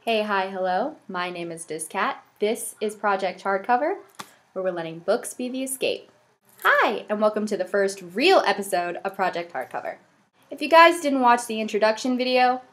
Hey, hi, hello. My name is dis.cat. This is Project Hardcover, where we're letting books be the escape. Hi, and welcome to the first real episode of Project Hardcover. If you guys didn't watch the introduction video,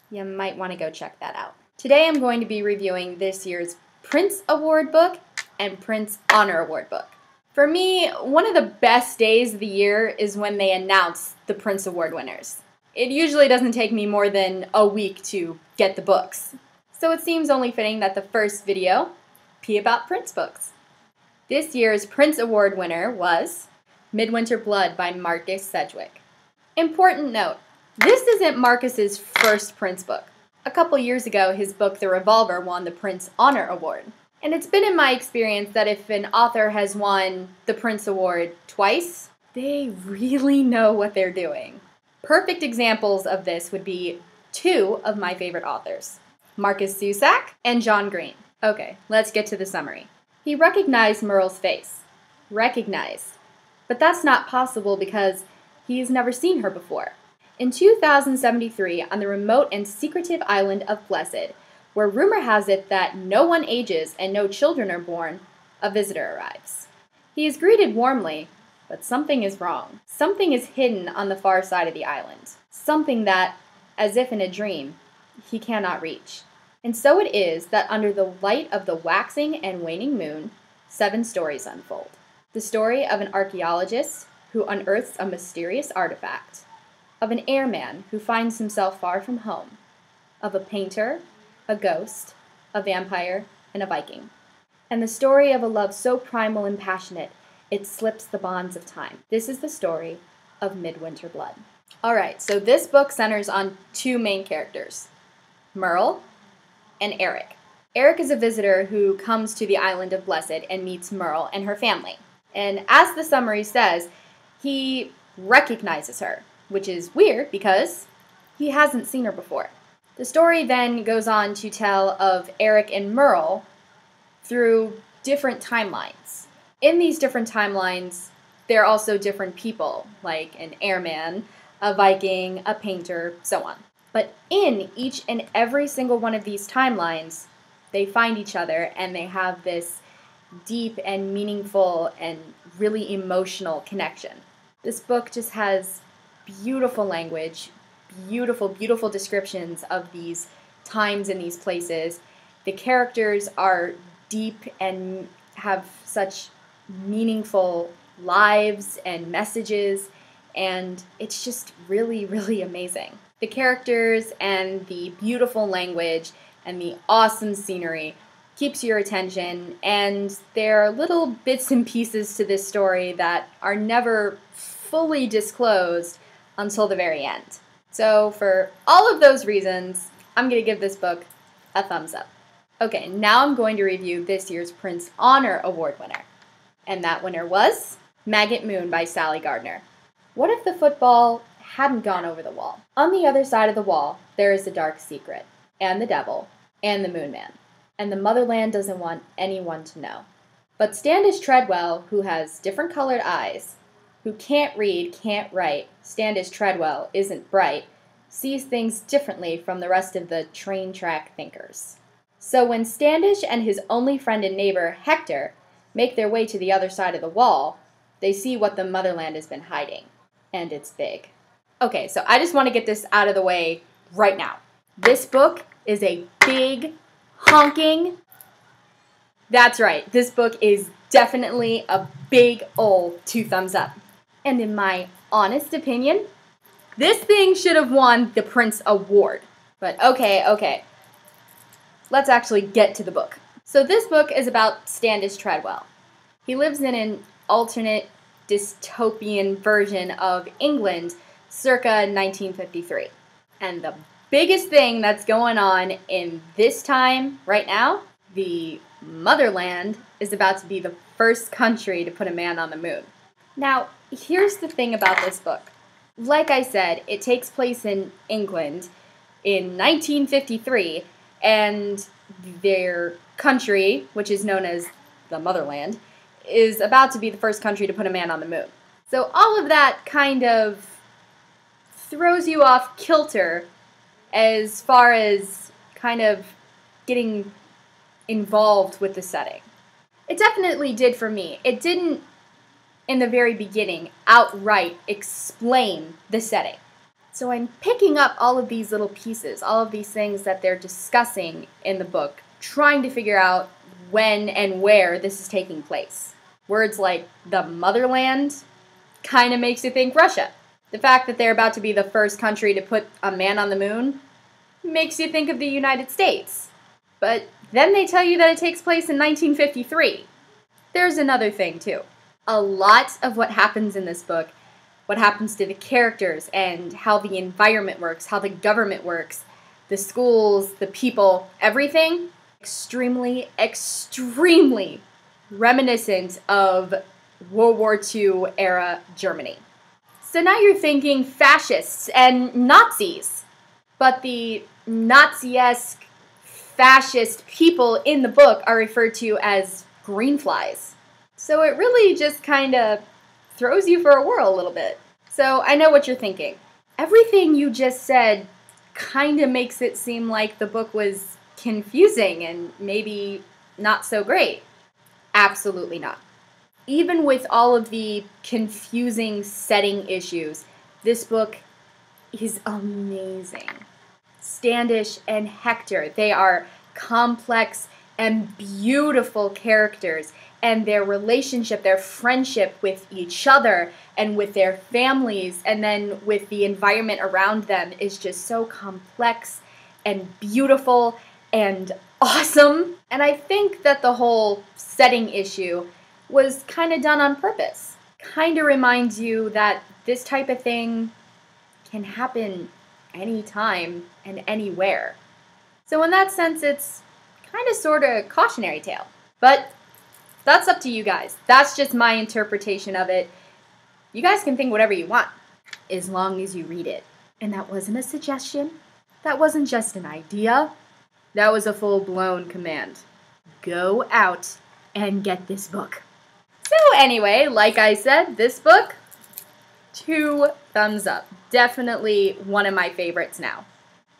you might want to go check that out. Today I'm going to be reviewing this year's Prince Award book and Prince Honor Award book. For me, one of the best days of the year is when they announce the Prince Award winners. It usually doesn't take me more than a week to get the books, so it seems only fitting that the first video be about Prince books. This year's Prince Award winner was Midwinterblood by Marcus Sedgwick. Important note, this isn't Marcus's first Prince book. A couple years ago, his book The Revolver won the Prince Honor Award. And it's been in my experience that if an author has won the Prince Award twice, they really know what they're doing. Perfect examples of this would be two of my favorite authors, Marcus Zusak and John Green. Okay, let's get to the summary. He recognized Merle's face. Recognized. But that's not possible because he's never seen her before. In 2073, on the remote and secretive island of Blessed, where rumor has it that no one ages and no children are born, a visitor arrives. He is greeted warmly, but something is wrong. Something is hidden on the far side of the island. Something that, as if in a dream, he cannot reach. And so it is that under the light of the waxing and waning moon, 7 stories unfold. The story of an archaeologist who unearths a mysterious artifact, of an airman who finds himself far from home, of a painter, a ghost, a vampire, and a Viking. And the story of a love so primal and passionate, it slips the bonds of time. This is the story of Midwinterblood. Alright, so this book centers on 2 main characters, Merle and Eric. Eric is a visitor who comes to the island of Blessed and meets Merle and her family. And as the summary says, he recognizes her, which is weird because he hasn't seen her before. The story then goes on to tell of Eric and Merle through different timelines. In these different timelines, there are also different people, like an airman, a Viking, a painter, so on. But in each and every single one of these timelines, they find each other and they have this deep and meaningful and really emotional connection. This book just has beautiful language, beautiful, beautiful descriptions of these times and these places. The characters are deep and have such meaningful lives and messages, and it's just really, really amazing. The characters and the beautiful language and the awesome scenery keeps your attention, and there are little bits and pieces to this story that are never fully disclosed until the very end. So for all of those reasons, I'm going to give this book a thumbs up. Okay, now I'm going to review this year's Prince Honor Award winner. And that winner was Maggot Moon by Sally Gardner. What if the football hadn't gone over the wall? On the other side of the wall, there is the dark secret, and the devil, and the moon man. And the motherland doesn't want anyone to know. But Standish Treadwell, who has different colored eyes, who can't read, can't write, Standish Treadwell isn't bright, sees things differently from the rest of the train track thinkers. So when Standish and his only friend and neighbor, Hector, make their way to the other side of the wall, they see what the motherland has been hiding. And it's big. Okay, so I just want to get this out of the way right now. This book is a big, honking... That's right, this book is definitely a big ol' 2 thumbs up. And in my honest opinion, this thing should have won the Prince Award. But okay. Let's actually get to the book. So this book is about Standish Treadwell. He lives in an alternate dystopian version of England circa 1953. And the biggest thing that's going on in this time right now, the motherland is about to be the first country to put a man on the moon. Now, here's the thing about this book. Like I said, it takes place in England in 1953, and their country, which is known as the motherland, is about to be the first country to put a man on the moon. So all of that kind of throws you off kilter as far as kind of getting involved with the setting. It definitely did for me. It didn't, in the very beginning, outright explain the setting. So I'm picking up all of these little pieces, all of these things that they're discussing in the book, trying to figure out when and where this is taking place. Words like the motherland kind of makes you think Russia. The fact that they're about to be the first country to put a man on the moon makes you think of the United States. But then they tell you that it takes place in 1953. There's another thing, too. A lot of what happens in this book, what happens to the characters and how the environment works, how the government works, the schools, the people, everything, extremely, extremely reminiscent of World War II era Germany. So now you're thinking fascists and Nazis, but the Nazi-esque fascist people in the book are referred to as greenflies. So it really just kind of throws you for a whirl a little bit. So I know what you're thinking. Everything you just said kind of makes it seem like the book was confusing and maybe not so great. Absolutely not. Even with all of the confusing setting issues, this book is amazing. Standish and Hector, they are complex and beautiful characters, and their relationship, their friendship with each other and with their families and then with the environment around them is just so complex and beautiful and awesome. And I think that the whole setting issue was kind of done on purpose. Kind of reminds you that this type of thing can happen anytime and anywhere. So in that sense, it's kind of sort of a cautionary tale. But that's up to you guys. That's just my interpretation of it. You guys can think whatever you want, as long as you read it. And that wasn't a suggestion. That wasn't just an idea. That was a full-blown command. Go out and get this book. So anyway, like I said, this book, 2 thumbs up. Definitely one of my favorites now.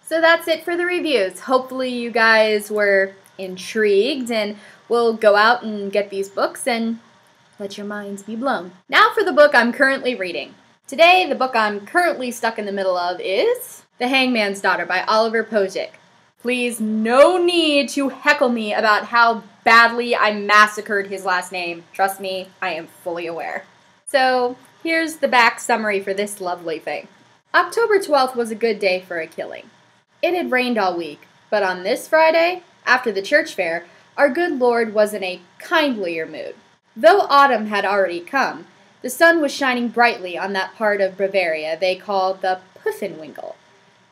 So that's it for the reviews. Hopefully you guys were intrigued and will go out and get these books and let your minds be blown. Now for the book I'm currently reading. Today, the book I'm currently stuck in the middle of is The Hangman's Daughter by Oliver Pojik. Please, no need to heckle me about how badly I massacred his last name. Trust me, I am fully aware. So, here's the back summary for this lovely thing. October 12th was a good day for a killing. It had rained all week, but on this Friday, after the church fair, our good Lord was in a kindlier mood. Though autumn had already come, the sun was shining brightly on that part of Bavaria they call the Puffenwinkel,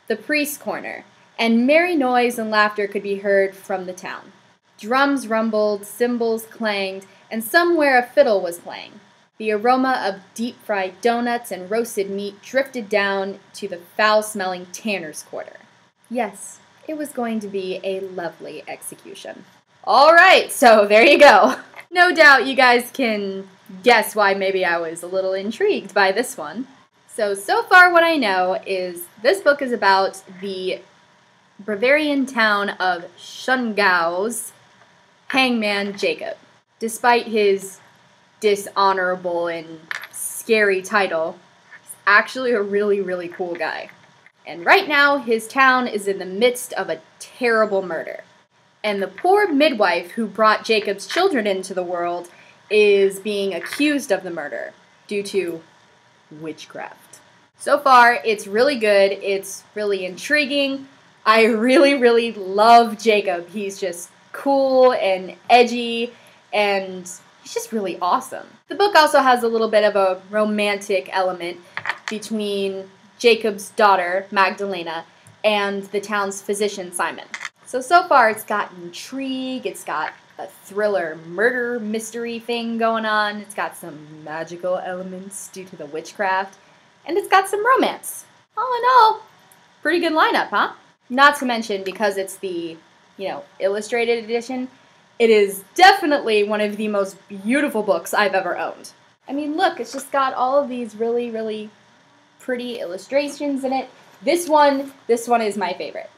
the priest's corner, and merry noise and laughter could be heard from the town. Drums rumbled, cymbals clanged, and somewhere a fiddle was playing. The aroma of deep-fried donuts and roasted meat drifted down to the foul-smelling tanner's quarter. Yes, it was going to be a lovely execution. All right, so there you go. No doubt you guys can guess why maybe I was a little intrigued by this one. So far what I know is this book is about the Bavarian town of Schongau's hangman Jacob. Despite his dishonorable and scary title, he's actually a really, really cool guy. And right now, his town is in the midst of a terrible murder. And the poor midwife who brought Jacob's children into the world is being accused of the murder due to witchcraft. So far, it's really good. It's really intriguing. I really, really love Jacob. He's just cool and edgy, and he's just really awesome. The book also has a little bit of a romantic element between Jacob's daughter, Magdalena, and the town's physician, Simon. So far it's got intrigue, it's got a thriller murder mystery thing going on, it's got some magical elements due to the witchcraft, and it's got some romance. All in all, pretty good lineup, huh? Not to mention, because it's the, illustrated edition, it is definitely one of the most beautiful books I've ever owned. I mean, look, it's just got all of these really, really pretty illustrations in it. This one is my favorite.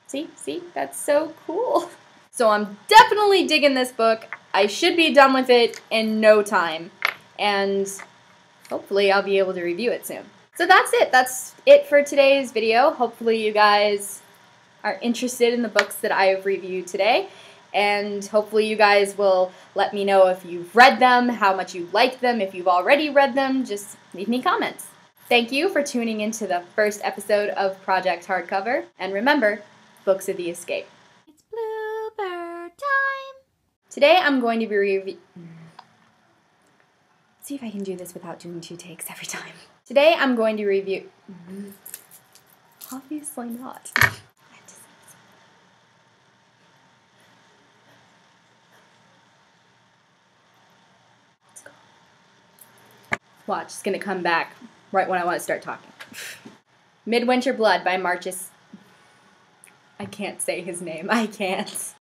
See, that's so cool. So I'm definitely digging this book. I should be done with it in no time, and hopefully I'll be able to review it soon. So that's it. That's it for today's video. Hopefully you guys are interested in the books that I have reviewed today, and hopefully you guys will let me know if you've read them, how much you like them. If you've already read them, just leave me comments. Thank you for tuning into the first episode of Project Hardcover, and remember, books are the escape. It's blooper time! Today I'm going to be reviewing... See if I can do this without doing 2 takes every time. Today I'm going to review... Obviously not. Watch, it's gonna come back right when I want to start talking. Midwinterblood by Marcus... I can't say his name. I can't.